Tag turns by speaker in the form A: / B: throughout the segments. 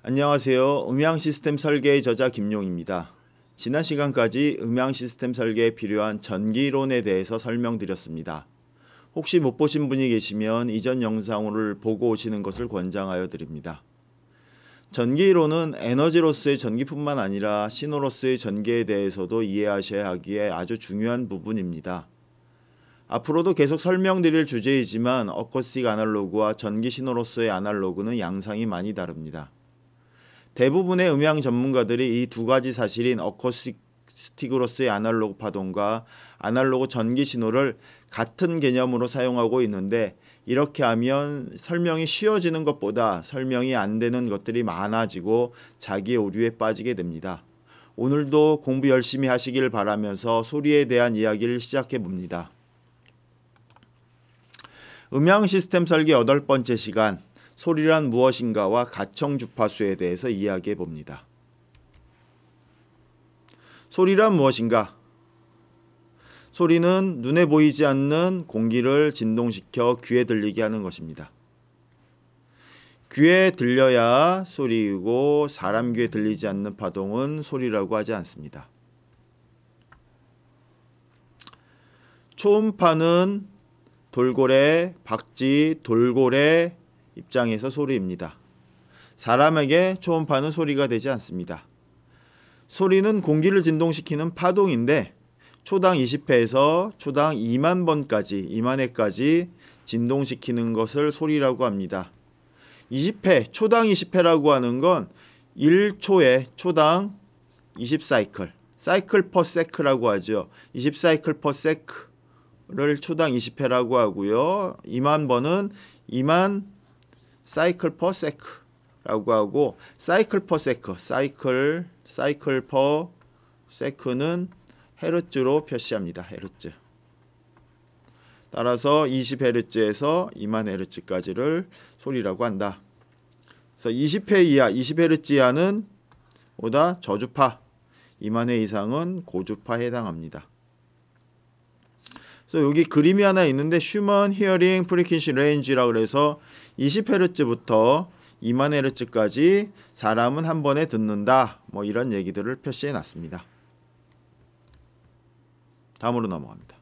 A: 안녕하세요. 음향 시스템 설계의 저자 김용입니다. 지난 시간까지 음향 시스템 설계에 필요한 전기이론에 대해서 설명드렸습니다. 혹시 못 보신 분이 계시면 이전 영상을 보고 오시는 것을 권장하여 드립니다. 전기이론은 에너지로서의 전기뿐만 아니라 신호로서의 전기에 대해서도 이해하셔야 하기에 아주 중요한 부분입니다. 앞으로도 계속 설명드릴 주제이지만 어쿠스틱 아날로그와 전기 신호로서의 아날로그는 양상이 많이 다릅니다. 대부분의 음향 전문가들이 이 두 가지 사실인 어쿠스틱으로서의 아날로그 파동과 아날로그 전기 신호를 같은 개념으로 사용하고 있는데, 이렇게 하면 설명이 쉬워지는 것보다 설명이 안 되는 것들이 많아지고 자기 오류에 빠지게 됩니다. 오늘도 공부 열심히 하시길 바라면서 소리에 대한 이야기를 시작해 봅니다. 음향 시스템 설계 8번째 시간, 소리란 무엇인가와 가청 주파수에 대해서 이야기해 봅니다. 소리란 무엇인가? 소리는 눈에 보이지 않는 공기를 진동시켜 귀에 들리게 하는 것입니다. 귀에 들려야 소리이고 사람 귀에 들리지 않는 파동은 소리라고 하지 않습니다. 초음파는 돌고래, 박쥐, 돌고래 입장에서 소리입니다. 사람에게 초음파는 소리가 되지 않습니다. 소리는 공기를 진동시키는 파동인데 초당 20회에서 초당 2만 번까지, 2만 회까지 진동시키는 것을 소리라고 합니다. 20회, 초당 20회라고 하는 건 1초에 초당 20사이클, 사이클 퍼 세크라고 하죠. 20사이클 퍼 세크를 초당 20회라고 하고요. 2만 번은 2만 사이클 퍼 세크라고 하고, 사이클 퍼 세크, 사이클 퍼 세크는 헤르츠로 표시합니다. 헤르츠. 따라서 20헤르츠에서 2만 헤르츠까지를 소리라고 한다. 그래서 20회 이하, 20헤르츠 이하는 보다 저주파, 2만 회 이상은 고주파에 해당합니다. 그래서 여기 그림이 하나 있는데 휴먼 히어링 프리퀀시 레인지라고 그래서 20헤르츠부터 2만 헤르츠까지 사람은 한 번에 듣는다, 뭐 이런 얘기들을 표시해 놨습니다. 다음으로 넘어갑니다.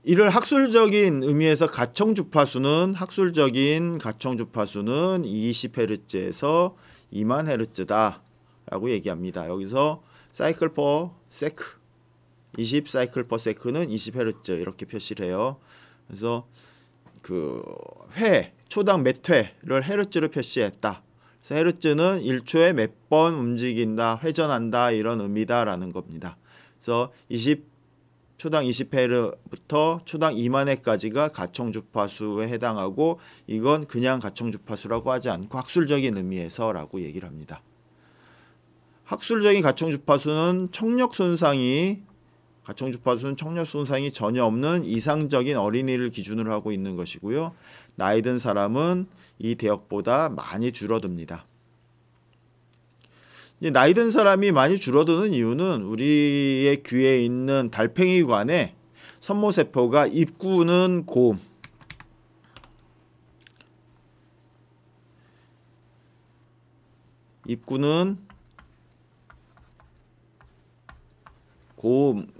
A: 이를 학술적인 의미에서 학술적인 가청 주파수는 20헤르츠에서 2만 헤르츠다 라고 얘기합니다. 여기서 사이클 퍼 세크, 20 사이클 퍼 세크는 20헤르츠 이렇게 표시를 해요. 그래서 그 초당 몇 회를 헤르츠로 표시했다. 그래서 헤르츠는 1초에 몇 번 움직인다, 회전한다, 이런 의미다라는 겁니다. 그래서 초당 20회부터 초당 2만 회까지가 가청 주파수에 해당하고, 이건 그냥 가청 주파수라고 하지 않고 학술적인 의미에서라고 얘기를 합니다. 학술적인 가청 주파수는 청력 손상이 전혀 없는 이상적인 어린이를 기준으로 하고 있는 것이고요. 나이 든 사람은 이 대역보다 많이 줄어듭니다. 나이 든 사람이 많이 줄어드는 이유는 우리의 귀에 있는 달팽이관에 선모세포가 입구는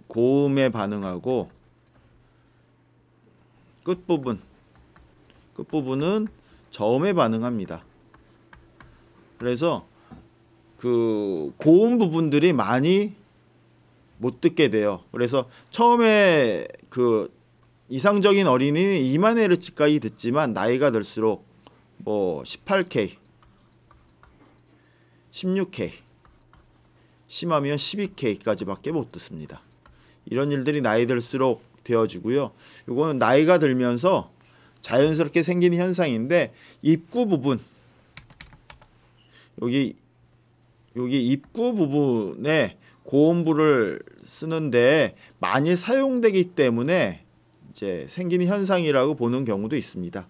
A: 고음에 반응하고 끝부분은 저음에 반응합니다. 그래서 그 고음 부분들이 많이 못 듣게 돼요. 그래서 처음에 그 이상적인 어린이는 2만 헤르츠까지 듣지만 나이가 들수록 뭐 18K, 16K, 심하면 12K까지밖에 못 듣습니다. 이런 일들이 나이 들수록 되어지고요. 이거는 나이가 들면서 자연스럽게 생기는 현상인데, 입구 부분, 여기 입구 부분에 고음부를 쓰는데 많이 사용되기 때문에 이제 생기는 현상이라고 보는 경우도 있습니다.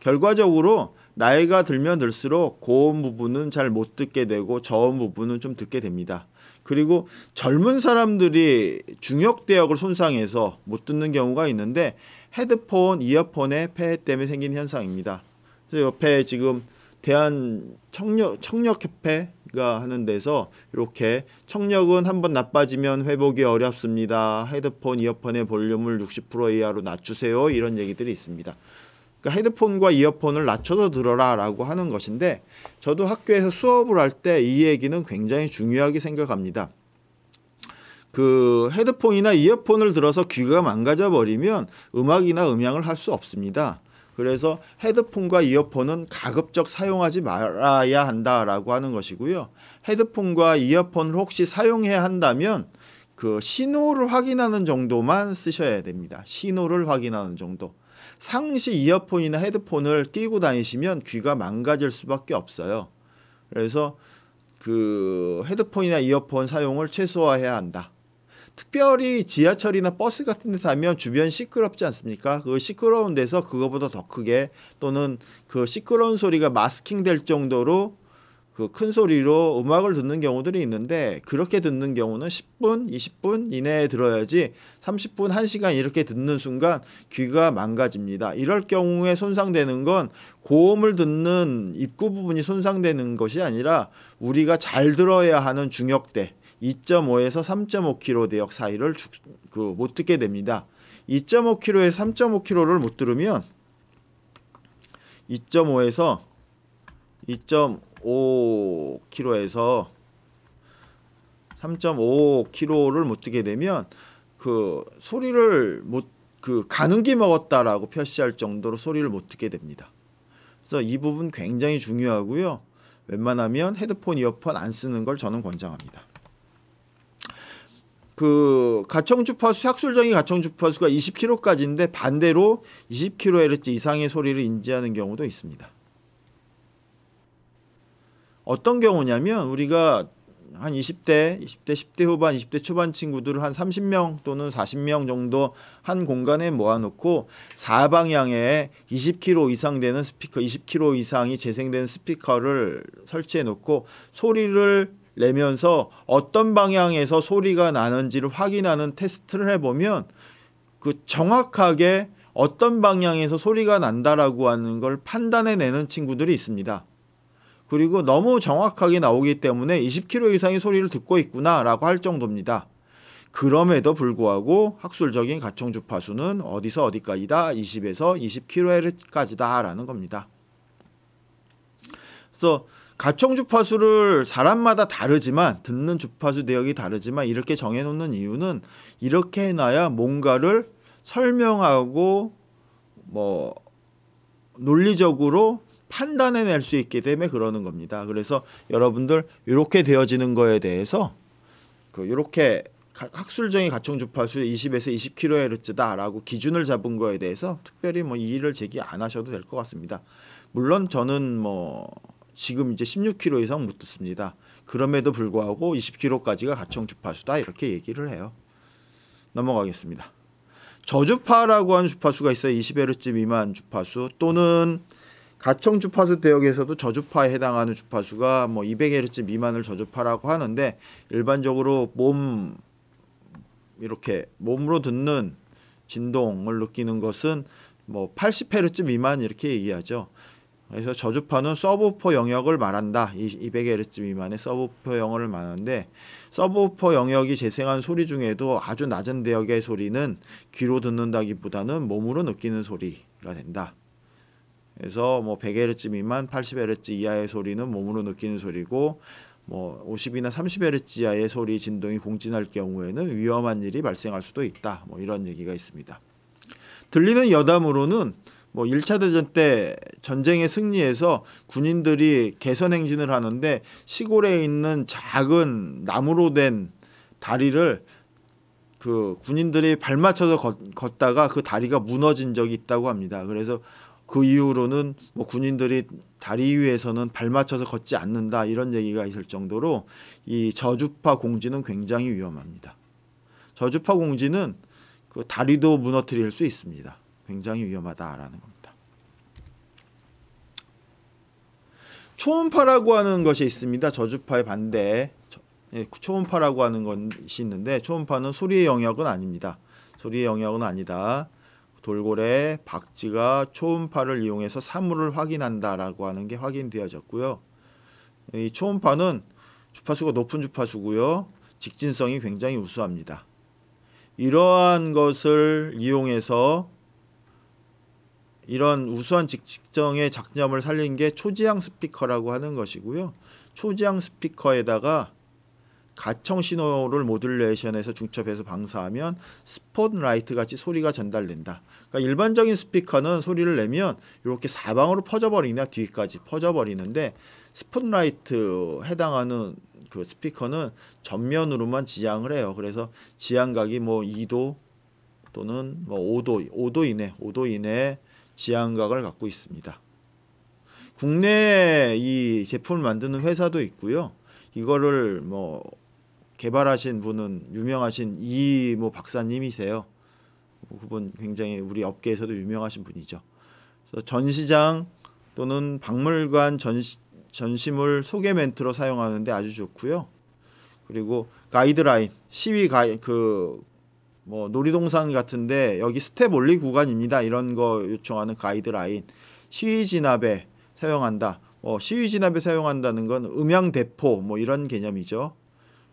A: 결과적으로 나이가 들면 들수록 고음 부분은 잘 못 듣게 되고 저음 부분은 좀 듣게 됩니다. 그리고 젊은 사람들이 중역대역을 손상해서 못 듣는 경우가 있는데, 헤드폰, 이어폰의 폐해 때문에 생긴 현상입니다. 그래서 옆에 지금 대한 청력협회가 하는 데서 이렇게 청력은 한번 나빠지면 회복이 어렵습니다. 헤드폰, 이어폰의 볼륨을 60% 이하로 낮추세요. 이런 얘기들이 있습니다. 그러니까 헤드폰과 이어폰을 낮춰서 들어라 라고 하는 것인데, 저도 학교에서 수업을 할 때 이 얘기는 굉장히 중요하게 생각합니다. 그 헤드폰이나 이어폰을 들어서 귀가 망가져 버리면 음악이나 음향을 할 수 없습니다. 그래서 헤드폰과 이어폰은 가급적 사용하지 말아야 한다라고 하는 것이고요. 헤드폰과 이어폰을 혹시 사용해야 한다면 그 신호를 확인하는 정도만 쓰셔야 됩니다. 신호를 확인하는 정도. 상시 이어폰이나 헤드폰을 끼고 다니시면 귀가 망가질 수밖에 없어요. 그래서 그 헤드폰이나 이어폰 사용을 최소화해야 한다. 특별히 지하철이나 버스 같은 데 타면 주변 시끄럽지 않습니까? 그 시끄러운 데서 그거보다 더 크게, 또는 그 시끄러운 소리가 마스킹 될 정도로 그 큰 소리로 음악을 듣는 경우들이 있는데, 그렇게 듣는 경우는 10분, 20분 이내에 들어야지 30분, 1시간 이렇게 듣는 순간 귀가 망가집니다. 이럴 경우에 손상되는 건 고음을 듣는 입구 부분이 손상되는 것이 아니라 우리가 잘 들어야 하는 중역대 2.5에서 3.5km 대역 사이를 못 듣게 됩니다. 2.5km에서 3.5km를 못 들으면 2.5에서 2.5km에서 3.5km를 못 듣게 되면 그 소리를 가는기 먹었다라고 표시할 정도로 소리를 못 듣게 됩니다. 그래서 이 부분 굉장히 중요하고요. 웬만하면 헤드폰, 이어폰 안 쓰는 걸 저는 권장합니다. 그 가청주파수, 학술적인 가청주파수가 20kHz인데 반대로 20kHz 이상의 소리를 인지하는 경우도 있습니다. 어떤 경우냐면, 우리가 한 20대, 10대 후반, 20대 초반 친구들을 한 30명 또는 40명 정도 한 공간에 모아놓고 사방향에 20km 이상 되는 스피커, 20km 이상이 재생되는 스피커를 설치해 놓고 소리를 내면서 어떤 방향에서 소리가 나는지를 확인하는 테스트를 해보면 그 정확하게 어떤 방향에서 소리가 난다라고 하는 걸 판단해내는 친구들이 있습니다. 그리고 너무 정확하게 나오기 때문에 20km 이상의 소리를 듣고 있구나 라고 할 정도입니다. 그럼에도 불구하고 학술적인 가청주파수는 어디서 어디까지다? 20에서 20kHz까지다 라는 겁니다. 그래서 가청주파수를 사람마다 다르지만, 듣는 주파수 대역이 다르지만 이렇게 정해놓는 이유는, 이렇게 해놔야 뭔가를 설명하고 논리적으로 판단해낼 수 있기 때문에 그러는 겁니다. 그래서 여러분들 이렇게 되어지는 거에 대해서 이렇게 학술적인 가청주파수 20에서 20kHz다라고 기준을 잡은 거에 대해서 특별히 이의를 제기 안 하셔도 될 것 같습니다. 물론 저는 지금 이제 16km 이상 못 듣습니다. 그럼에도 불구하고 20km까지가 가청주파수다 이렇게 얘기를 해요. 넘어가겠습니다. 저주파라고 하는 주파수가 있어요. 20Hz 미만 주파수, 또는 가청주파수 대역에서도 저주파에 해당하는 주파수가 200Hz 미만을 저주파라고 하는데, 일반적으로 이렇게 몸으로 듣는 진동을 느끼는 것은 80Hz 미만 이렇게 얘기하죠. 그래서 저주파는 서브우퍼 영역을 말한다. 200Hz 미만의 서브우퍼 영역을 말하는데, 서브우퍼 영역이 재생한 소리 중에도 아주 낮은 대역의 소리는 귀로 듣는다기보다는 몸으로 느끼는 소리가 된다. 그래서 100Hz 미만, 80Hz 이하의 소리는 몸으로 느끼는 소리고, 50이나 30Hz 이하의 소리 진동이 공진할 경우에는 위험한 일이 발생할 수도 있다. 이런 얘기가 있습니다. 들리는 여담으로는 1차 대전 때 전쟁에 승리해서 군인들이 개선 행진을 하는데 시골에 있는 작은 나무로 된 다리를 그 군인들이 발 맞춰서 걷다가 그 다리가 무너진 적이 있다고 합니다. 그래서 그 이후로는 군인들이 다리 위에서는 발 맞춰서 걷지 않는다 이런 얘기가 있을 정도로 이 저주파 공지는 굉장히 위험합니다. 저주파 공지는 그 다리도 무너뜨릴 수 있습니다. 굉장히 위험하다라는 겁니다. 초음파라고 하는 것이 있습니다. 저주파의 반대. 초음파라고 하는 것이 있는데, 초음파는 소리의 영역은 아닙니다. 소리의 영역은 아니다. 돌고래, 박쥐가 초음파를 이용해서 사물을 확인한다라고 하는 게 확인되어졌고요. 이 초음파는 주파수가 높은 주파수고요. 직진성이 굉장히 우수합니다. 이러한 것을 이용해서 이런 우수한 직진성의 장점을 살린 게 초지향 스피커라고 하는 것이고요. 초지향 스피커에다가 가청 신호를 모듈레이션해서 중첩해서 방사하면 스포트라이트 같이 소리가 전달된다. 그러니까 일반적인 스피커는 소리를 내면 이렇게 사방으로 퍼져버리나 뒤까지 퍼져버리는데 스포트라이트 해당하는 그 스피커는 전면으로만 지향을 해요. 그래서 지향각이 뭐 2도 또는 뭐 5도 이내 지향각을 갖고 있습니다. 국내에 이 제품을 만드는 회사도 있고요. 이거를 뭐 개발하신 분은 유명하신 이모 박사님이세요. 그분 굉장히 우리 업계에서도 유명하신 분이죠. 그래서 전시장 또는 박물관 전시물 소개 멘트로 사용하는데 아주 좋고요. 그리고 가이드라인, 시위 뭐 놀이동산 같은데 여기 스텝 올리 구간입니다. 이런 거 요청하는 가이드라인, 시위 진압에 사용한다. 시위 진압에 사용한다는 건 음향 대포 뭐 이런 개념이죠.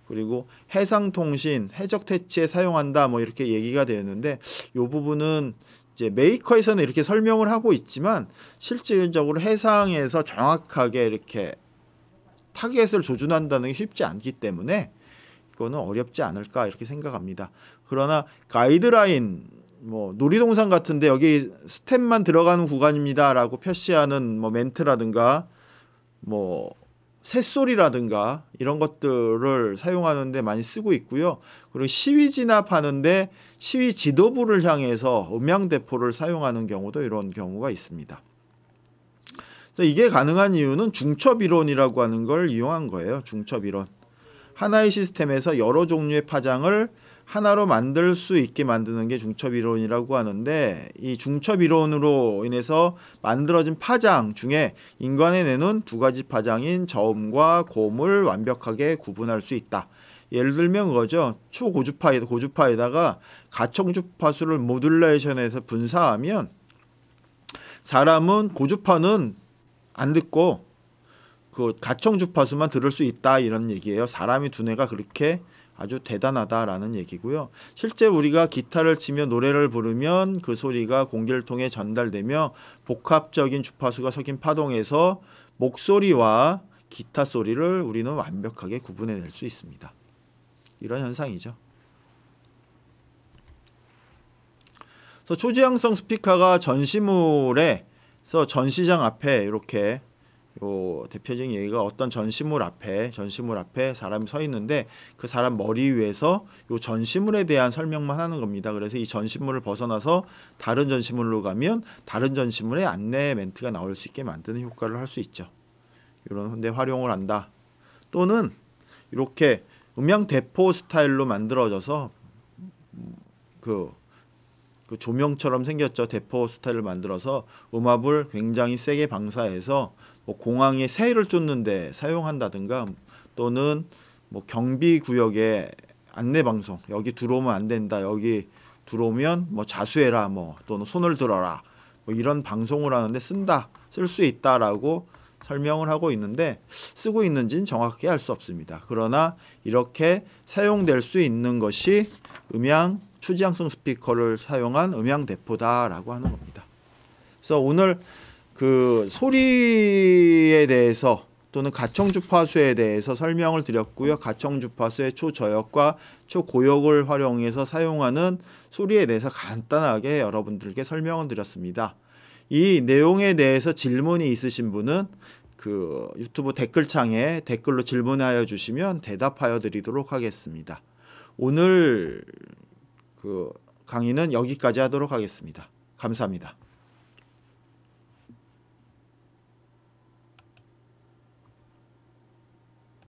A: 그리고 해상통신, 해적 퇴치에 사용한다 뭐 이렇게 얘기가 되었는데 이 부분은 이제 메이커에서는 이렇게 설명을 하고 있지만 실질적으로 해상에서 정확하게 이렇게 타겟을 조준한다는 게 쉽지 않기 때문에 이거는 어렵지 않을까 이렇게 생각합니다. 그러나 가이드라인 뭐 놀이동산 같은데 여기 스텝만 들어가는 구간입니다라고 표시하는 뭐 멘트라든가 뭐 새소리라든가 이런 것들을 사용하는데 많이 쓰고 있고요. 그리고 시위 진압하는데 시위 지도부를 향해서 음향 대포를 사용하는 경우도 이런 경우가 있습니다. 그래서 이게 가능한 이유는 중첩 이론이라고 하는 걸 이용한 거예요. 중첩 이론. 하나의 시스템에서 여러 종류의 파장을 하나로 만들 수 있게 만드는 게 중첩 이론이라고 하는데 이 중첩 이론으로 인해서 만들어진 파장 중에 인간의 뇌는 두 가지 파장인 저음과 고음을 완벽하게 구분할 수 있다. 예를 들면 그거죠. 고주파에다가 가청 주파수를 모듈레이션해서 분사하면 사람은 고주파는 안 듣고 그 가청 주파수만 들을 수 있다 이런 얘기예요. 사람이 두뇌가 그렇게 아주 대단하다라는 얘기고요. 실제 우리가 기타를 치며 노래를 부르면 그 소리가 공기를 통해 전달되며 복합적인 주파수가 섞인 파동에서 목소리와 기타 소리를 우리는 완벽하게 구분해낼 수 있습니다. 이런 현상이죠. 그래서 초지향성 스피커가 전시물에서 전시장 앞에 이렇게 대표적인 얘기가 어떤 전시물 앞에 사람이 서 있는데 그 사람 머리 위에서 요 전시물에 대한 설명만 하는 겁니다. 그래서 이 전시물을 벗어나서 다른 전시물로 가면 다른 전시물의 안내 멘트가 나올 수 있게 만드는 효과를 할 수 있죠. 이런 데 활용을 한다. 또는 이렇게 음향 대포 스타일로 만들어져서 그 조명처럼 생겼죠. 대포 스타일을 만들어서 음압을 굉장히 세게 방사해서 뭐 공항에 새를 쫓는데 사용한다든가 또는 뭐 경비 구역에 안내 방송 여기 들어오면 안 된다 여기 들어오면 뭐 자수해라 뭐 또는 손을 들어라 뭐 이런 방송을 하는데 쓸 수 있다라고 설명을 하고 있는데 쓰고 있는지는 정확하게 알 수 없습니다. 그러나 이렇게 사용될 수 있는 것이 초지향성 스피커를 사용한 음향 대포다라고 하는 겁니다. 그래서 오늘 그 소리에 대해서 또는 가청 주파수에 대해서 설명을 드렸고요. 가청 주파수의 초저역과 초고역을 활용해서 사용하는 소리에 대해서 간단하게 여러분들께 설명을 드렸습니다. 이 내용에 대해서 질문이 있으신 분은 그 유튜브 댓글창에 댓글로 질문하여 주시면 대답하여 드리도록 하겠습니다. 오늘 그 강의는 여기까지 하도록 하겠습니다. 감사합니다.